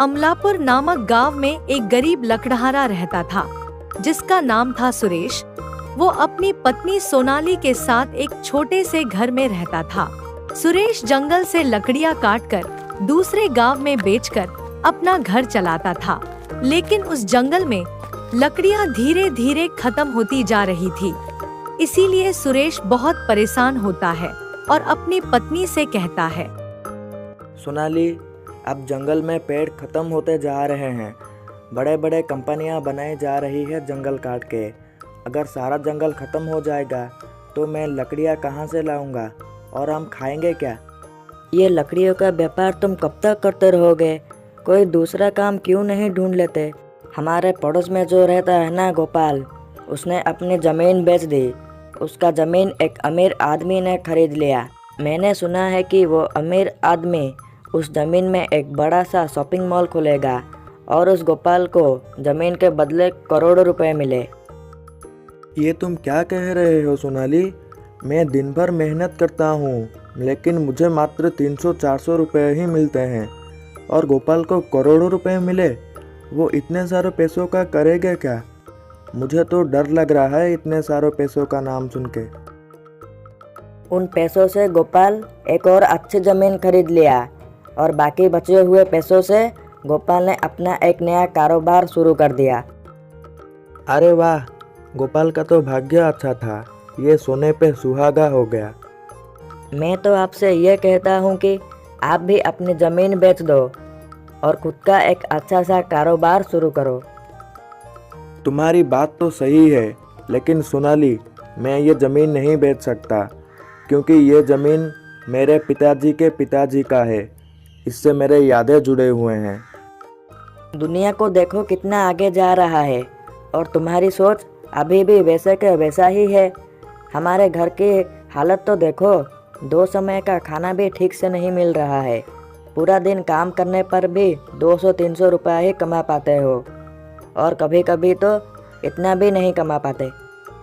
अमलापुर नामक गांव में एक गरीब लकड़हारा रहता था, जिसका नाम था सुरेश। वो अपनी पत्नी सोनाली के साथ एक छोटे से घर में रहता था। सुरेश जंगल से लकड़ियां काटकर दूसरे गांव में बेचकर अपना घर चलाता था, लेकिन उस जंगल में लकड़ियां धीरे धीरे खत्म होती जा रही थी। इसीलिए सुरेश बहुत परेशान होता है और अपनी पत्नी से कहता है, सोनाली, अब जंगल में पेड़ खत्म होते जा रहे हैं। बड़े बड़े कंपनियां बनाई जा रही है जंगल काट के। अगर सारा जंगल खत्म हो जाएगा तो मैं लकड़ियां कहां से लाऊंगा और हम खाएंगे क्या? ये लकड़ियों का व्यापार तुम कब तक करते रहोगे? कोई दूसरा काम क्यों नहीं ढूंढ लेते? हमारे पड़ोस में जो रहता है ना गोपाल, उसने अपनी ज़मीन बेच दी। उसका ज़मीन एक अमीर आदमी ने खरीद लिया। मैंने सुना है कि वो अमीर आदमी उस ज़मीन में एक बड़ा सा शॉपिंग मॉल खोलेगा और उस गोपाल को ज़मीन के बदले करोड़ों रुपए मिले। ये तुम क्या कह रहे हो सोनाली? मैं दिन भर मेहनत करता हूँ, लेकिन मुझे मात्र 300-400 रुपये ही मिलते हैं और गोपाल को करोड़ों रुपए मिले। वो इतने सारे पैसों का करेगा क्या? मुझे तो डर लग रहा है इतने सारे पैसों का नाम सुन के। उन पैसों से गोपाल एक और अच्छी ज़मीन खरीद लिया और बाकी बचे हुए पैसों से गोपाल ने अपना एक नया कारोबार शुरू कर दिया। अरे वाह, गोपाल का तो भाग्य अच्छा था। ये सोने पे सुहागा हो गया। मैं तो आपसे ये कहता हूँ कि आप भी अपनी ज़मीन बेच दो और खुद का एक अच्छा सा कारोबार शुरू करो। तुम्हारी बात तो सही है, लेकिन सोनाली, मैं ये ज़मीन नहीं बेच सकता, क्योंकि ये ज़मीन मेरे पिताजी के पिताजी का है। इससे मेरे यादें जुड़े हुए हैं। दुनिया को देखो कितना आगे जा रहा है और तुम्हारी सोच अभी भी वैसे के वैसा ही है। हमारे घर की हालत तो देखो, 2 समय का खाना भी ठीक से नहीं मिल रहा है। पूरा दिन काम करने पर भी 200-300 रुपये ही कमा पाते हो और कभी कभी तो इतना भी नहीं कमा पाते।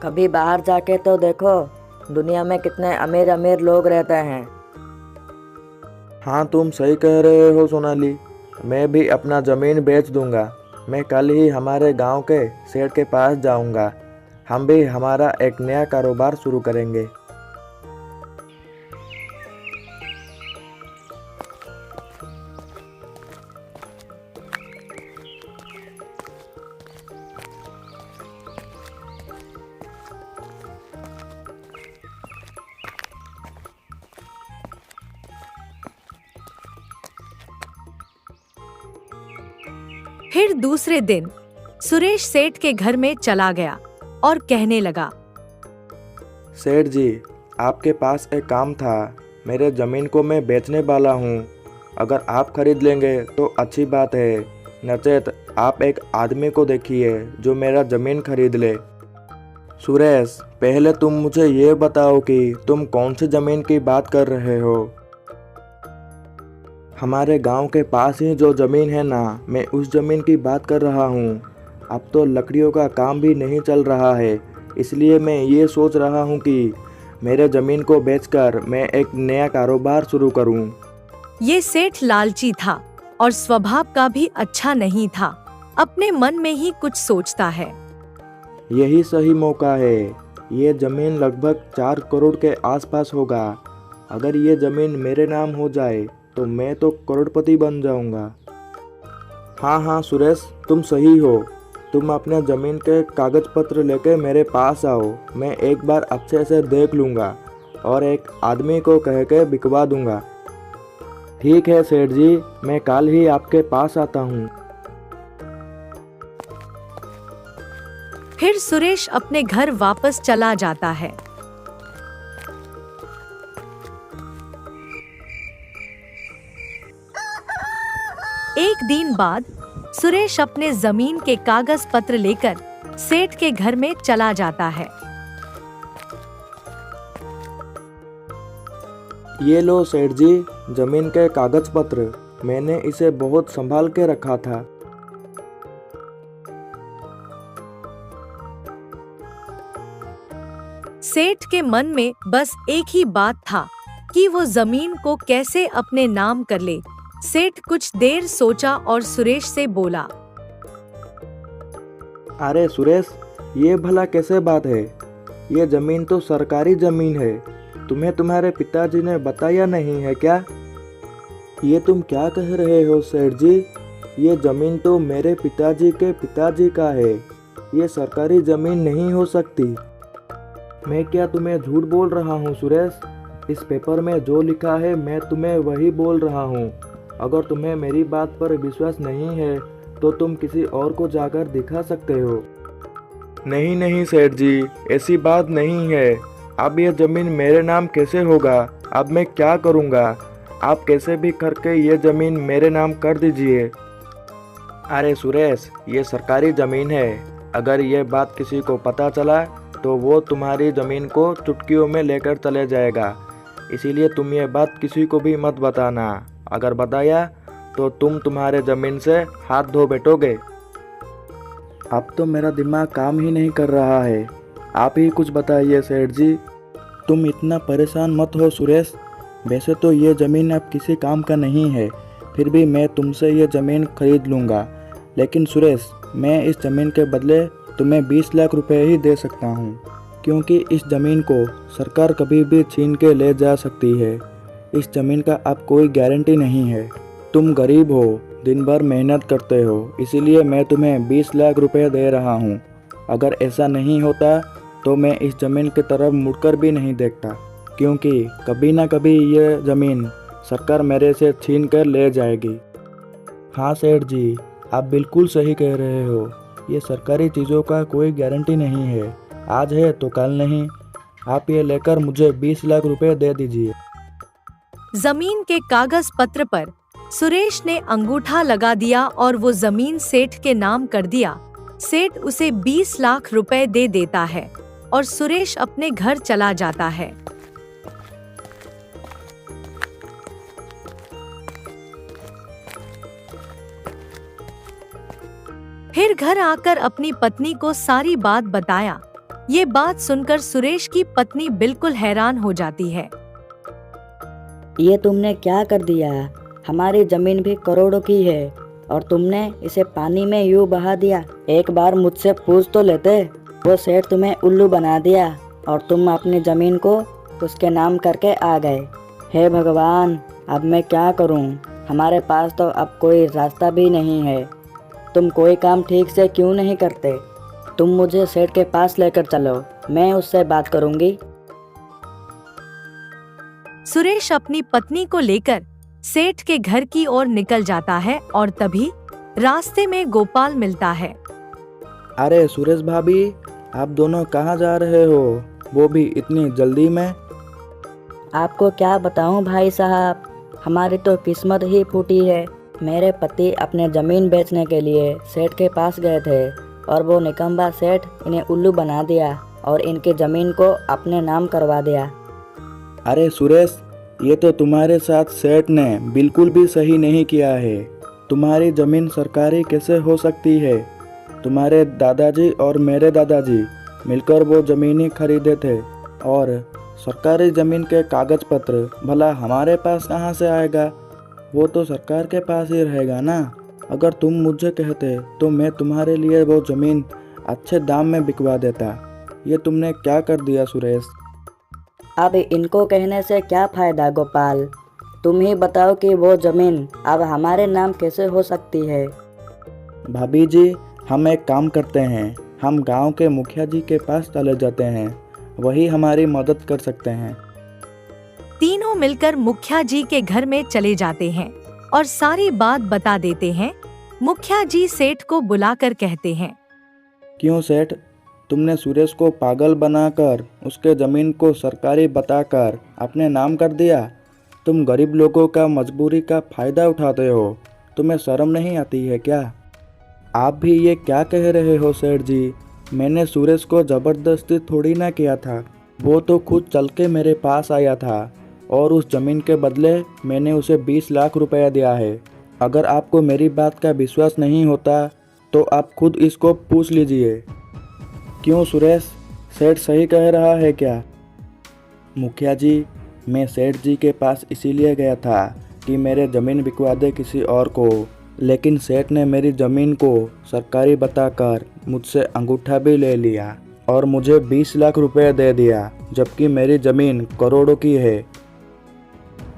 कभी बाहर जाके तो देखो, दुनिया में कितने अमीर अमीर लोग रहते हैं। हाँ, तुम सही कह रहे हो सोनाली। मैं भी अपना ज़मीन बेच दूंगा। मैं कल ही हमारे गांव के सेठ के पास जाऊंगा। हम भी हमारा एक नया कारोबार शुरू करेंगे। फिर दूसरे दिन सुरेश सेठ के घर में चला गया और कहने लगा, सेठ जी, आपके पास एक काम था। मेरे ज़मीन को मैं बेचने वाला हूँ। अगर आप खरीद लेंगे तो अच्छी बात है, नचेत आप एक आदमी को देखिए जो मेरा ज़मीन खरीद ले। सुरेश, पहले तुम मुझे ये बताओ कि तुम कौन सी ज़मीन की बात कर रहे हो? हमारे गांव के पास ही जो ज़मीन है ना, मैं उस ज़मीन की बात कर रहा हूँ। अब तो लकड़ियों का काम भी नहीं चल रहा है, इसलिए मैं ये सोच रहा हूँ कि मेरे ज़मीन को बेचकर मैं एक नया कारोबार शुरू करूँ। ये सेठ लालची था और स्वभाव का भी अच्छा नहीं था। अपने मन में ही कुछ सोचता है। यही सही मौका है। ये ज़मीन लगभग 4 करोड़ के आसपास होगा। अगर ये ज़मीन मेरे नाम हो जाए तो मैं तो करोड़पति बन जाऊंगा। हाँ हाँ सुरेश, तुम सही हो। तुम अपने ज़मीन के कागज़ पत्र लेके मेरे पास आओ। मैं एक बार अच्छे से देख लूँगा और एक आदमी को कह के बिकवा दूँगा। ठीक है सेठ जी, मैं कल ही आपके पास आता हूँ। फिर सुरेश अपने घर वापस चला जाता है। एक दिन बाद सुरेश अपने जमीन के कागज पत्र लेकर सेठ के घर में चला जाता है। ये लो सेठ जी, जमीन के कागज पत्र। मैंने इसे बहुत संभाल के रखा था। सेठ के मन में बस एक ही बात था कि वो जमीन को कैसे अपने नाम कर ले, सेठ कुछ देर सोचा और सुरेश से बोला। अरे सुरेश, ये भला कैसे बात है? ये जमीन तो सरकारी जमीन है। तुम्हें तुम्हारे पिताजी ने बताया नहीं है क्या? ये तुम क्या कह रहे हो सेठ जी? ये जमीन तो मेरे पिताजी के पिताजी का है। ये सरकारी जमीन नहीं हो सकती। मैं क्या तुम्हें झूठ बोल रहा हूँ सुरेश? इस पेपर में जो लिखा है मैं तुम्हें वही बोल रहा हूँ। अगर तुम्हें मेरी बात पर विश्वास नहीं है तो तुम किसी और को जाकर दिखा सकते हो। नहीं नहीं सेठ जी, ऐसी बात नहीं है। अब यह ज़मीन मेरे नाम कैसे होगा? अब मैं क्या करूँगा? आप कैसे भी करके ये ज़मीन मेरे नाम कर दीजिए। अरे सुरेश, ये सरकारी ज़मीन है। अगर ये बात किसी को पता चला तो वो तुम्हारी ज़मीन को चुटकियों में लेकर चले जाएगा। इसीलिए तुम ये बात किसी को भी मत बताना। अगर बताया तो तुम तुम्हारे ज़मीन से हाथ धो बैठोगे। अब तो मेरा दिमाग काम ही नहीं कर रहा है। आप ही कुछ बताइए सेठ जी। तुम इतना परेशान मत हो सुरेश। वैसे तो ये ज़मीन अब किसी काम का नहीं है, फिर भी मैं तुमसे ये ज़मीन खरीद लूँगा। लेकिन सुरेश, मैं इस ज़मीन के बदले तुम्हें 20 लाख रुपए ही दे सकता हूँ, क्योंकि इस ज़मीन को सरकार कभी भी छीन के ले जा सकती है। इस ज़मीन का अब कोई गारंटी नहीं है। तुम गरीब हो, दिन भर मेहनत करते हो, इसीलिए मैं तुम्हें 20 लाख रुपए दे रहा हूँ। अगर ऐसा नहीं होता तो मैं इस ज़मीन की तरफ मुड़कर भी नहीं देखता, क्योंकि कभी ना कभी ये ज़मीन सरकार मेरे से छीन कर ले जाएगी। हाँ सेठ जी, आप बिल्कुल सही कह रहे हो। ये सरकारी चीज़ों का कोई गारंटी नहीं है। आज है तो कल नहीं। आप ये लेकर मुझे 20 लाख रुपए दे दीजिए। जमीन के कागज पत्र पर सुरेश ने अंगूठा लगा दिया और वो जमीन सेठ के नाम कर दिया। सेठ उसे 20 लाख रुपए दे देता है और सुरेश अपने घर चला जाता है। फिर घर आकर अपनी पत्नी को सारी बात बताया। ये बात सुनकर सुरेश की पत्नी बिल्कुल हैरान हो जाती है। ये तुमने क्या कर दिया? हमारी जमीन भी करोड़ों की है और तुमने इसे पानी में यूं बहा दिया। एक बार मुझसे पूछ तो लेते। वो सेठ तुम्हें उल्लू बना दिया और तुम अपनी जमीन को उसके नाम करके आ गए। हे भगवान, अब मैं क्या करूं? हमारे पास तो अब कोई रास्ता भी नहीं है। तुम कोई काम ठीक से क्यों नहीं करते? तुम मुझे सेठ के पास लेकर चलो, मैं उससे बात करूंगी। सुरेश अपनी पत्नी को लेकर सेठ के घर की ओर निकल जाता है और तभी रास्ते में गोपाल मिलता है। अरे सुरेश भाभी, आप दोनों कहाँ जा रहे हो? वो भी इतनी जल्दी में? आपको क्या बताऊं भाई साहब, हमारी तो किस्मत ही फूटी है। मेरे पति अपने ज़मीन बेचने के लिए सेठ के पास गए थे और वो निकम्बा सेठ इन्हें उल्लू बना दिया और इनकी ज़मीन को अपने नाम करवा दिया। अरे सुरेश, ये तो तुम्हारे साथ सेठ ने बिल्कुल भी सही नहीं किया है। तुम्हारी ज़मीन सरकारी कैसे हो सकती है? तुम्हारे दादाजी और मेरे दादाजी मिलकर वो ज़मीनें खरीदे थे और सरकारी ज़मीन के कागज़ पत्र भला हमारे पास कहाँ से आएगा? वो तो सरकार के पास ही रहेगा ना। अगर तुम मुझे कहते तो मैं तुम्हारे लिए वो ज़मीन अच्छे दाम में बिकवा देता। ये तुमने क्या कर दिया सुरेश? अब इनको कहने से क्या फ़ायदा गोपाल? तुम ही बताओ कि वो ज़मीन अब हमारे नाम कैसे हो सकती है? भाभी जी, हम एक काम करते हैं। हम गांव के मुखिया जी के पास चले जाते हैं, वही हमारी मदद कर सकते हैं। तीनों मिलकर मुखिया जी के घर में चले जाते हैं और सारी बात बता देते हैं। मुखिया जी सेठ को बुलाकर कहते हैं, क्यों सेठ, तुमने सुरेश को पागल बनाकर उसके ज़मीन को सरकारी बताकर अपने नाम कर दिया। तुम गरीब लोगों का मजबूरी का फ़ायदा उठाते हो। तुम्हें शर्म नहीं आती है क्या? आप भी ये क्या कह रहे हो सेठ जी? मैंने सुरेश को ज़बरदस्ती थोड़ी ना किया था। वो तो खुद चल के मेरे पास आया था और उस ज़मीन के बदले मैंने उसे 20 लाख रुपया दिया है। अगर आपको मेरी बात का विश्वास नहीं होता तो आप खुद इसको पूछ लीजिए। क्यों सुरेश, सेठ सही कह रहा है क्या? मुखिया जी, मैं सेठ जी के पास इसीलिए गया था कि मेरे ज़मीन बिकवा दे किसी और को, लेकिन सेठ ने मेरी ज़मीन को सरकारी बताकर मुझसे अंगूठा भी ले लिया और मुझे 20 लाख रुपए दे दिया, जबकि मेरी ज़मीन करोड़ों की है।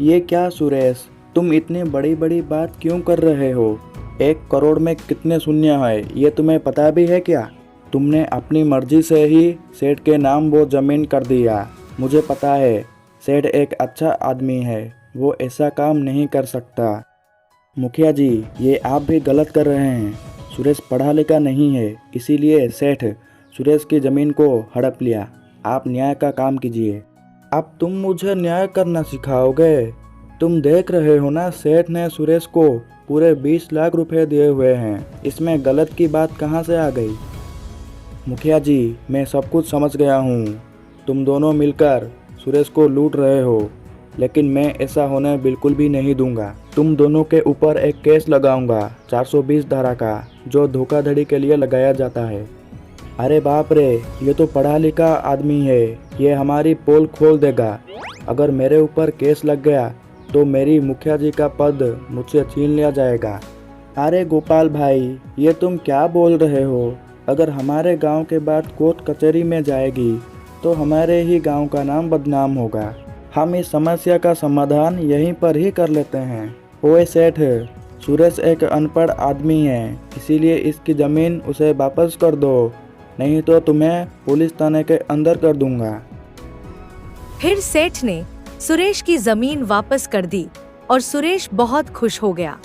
ये क्या सुरेश, तुम इतनी बड़ी बड़ी बात क्यों कर रहे हो? 1 करोड़ में कितने शून्य है ये तुम्हें पता भी है क्या? तुमने अपनी मर्जी से ही सेठ के नाम वो ज़मीन कर दिया। मुझे पता है सेठ एक अच्छा आदमी है, वो ऐसा काम नहीं कर सकता। मुखिया जी, ये आप भी गलत कर रहे हैं। सुरेश पढ़ा लिखा नहीं है, इसीलिए सेठ सुरेश की ज़मीन को हड़प लिया। आप न्याय का काम कीजिए। अब तुम मुझे न्याय करना सिखाओगे? तुम देख रहे हो ना, सेठ ने सुरेश को पूरे 20 लाख रुपए दिए हुए हैं, इसमें गलत की बात कहाँ से आ गई? मुखिया जी, मैं सब कुछ समझ गया हूँ। तुम दोनों मिलकर सुरेश को लूट रहे हो, लेकिन मैं ऐसा होने बिल्कुल भी नहीं दूंगा। तुम दोनों के ऊपर एक केस लगाऊंगा 420 धारा का, जो धोखाधड़ी के लिए लगाया जाता है। अरे बाप रे, ये तो पढ़ा लिखा आदमी है, ये हमारी पोल खोल देगा। अगर मेरे ऊपर केस लग गया तो मेरी मुखिया जी का पद मुझसे छीन लिया जाएगा। अरे गोपाल भाई, ये तुम क्या बोल रहे हो? अगर हमारे गांव के बात कोर्ट कचहरी में जाएगी तो हमारे ही गांव का नाम बदनाम होगा। हम इस समस्या का समाधान यहीं पर ही कर लेते हैं। ओए सेठ, सुरेश एक अनपढ़ आदमी है, इसीलिए इसकी ज़मीन उसे वापस कर दो, नहीं तो तुम्हें पुलिस थाने के अंदर कर दूंगा। फिर सेठ ने सुरेश की जमीन वापस कर दी और सुरेश बहुत खुश हो गया।